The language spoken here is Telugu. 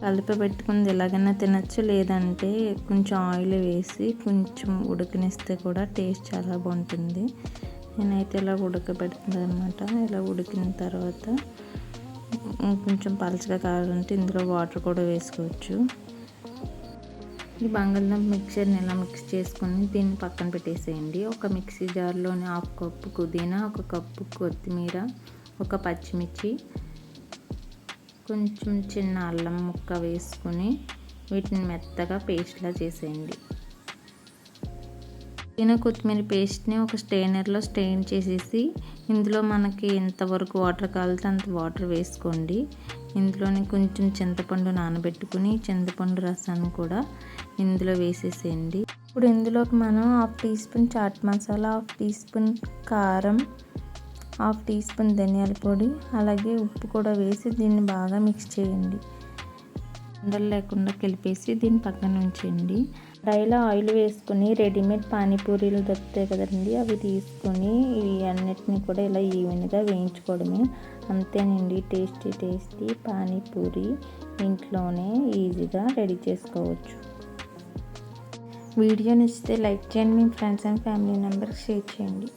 కలిపి పెట్టుకుంది ఎలాగైనా తినచ్చు, లేదంటే కొంచెం ఆయిల్ వేసి కొంచెం ఉడకనిస్తే కూడా టేస్ట్ చాలా బాగుంటుంది. నేనైతే ఇలా ఉడకబెడుతుంది అనమాట. ఇలా ఉడికిన తర్వాత కొంచెం పలచగా కావాలంటే ఇందులో వాటర్ కూడా వేసుకోవచ్చు. ఈ బంగాళదుంప మిక్చర్ని ఇలా మిక్స్ చేసుకొని దీన్ని పక్కన పెట్టేసేయండి. ఒక మిక్సీ జార్లోని 1/2 కప్పు పుదీనా, 1 కప్పు కొత్తిమీర, 1 పచ్చిమిర్చి, కొంచెం చిన్న అల్లం ముక్క వేసుకొని వీటిని మెత్తగా పేస్ట్లా చేసేయండి. పుదీనా కొత్తిమీర పేస్ట్ని ఒక స్ట్రైనర్లో స్ట్రెయిన్ చేసేసి ఇందులో మనకి ఎంతవరకు వాటర్ కావాలంటే అంత వాటర్ వేసుకోండి. ఇందులోని కొంచెం చింతపండు నానబెట్టుకుని చింతపండు రసాన్ని కూడా ఇందులో వేసేసేయండి. ఇప్పుడు ఇందులోకి మనం 1/2 teaspoon chaat masala, 1/2 teaspoon కారం, 1/2 టీ స్పూన్ ధనియాల పొడి, అలాగే ఉప్పు కూడా వేసి దీన్ని బాగా మిక్స్ చేయండి. ఉండలు లేకుండా కలిపేసి దీన్ని పక్కన ఉంచండి. కడాయిలో ఆయిల్ వేసుకొని రెడీమేడ్ పానీపూరీలు దొరుకుతాయి కదండి, అవి తీసుకొని ఇవి అన్నిటిని కూడా ఇలా ఈవెన్గా వేయించుకోవడమే. అంతేనండి, టేస్టీ పానీపూరి ఇంట్లోనే ఈజీగా రెడీ చేసుకోవచ్చు. వీడియో నచ్చితే లైక్ చేయండి, మీ ఫ్రెండ్స్ అండ్ ఫ్యామిలీ మెంబర్స్కి షేర్ చేయండి.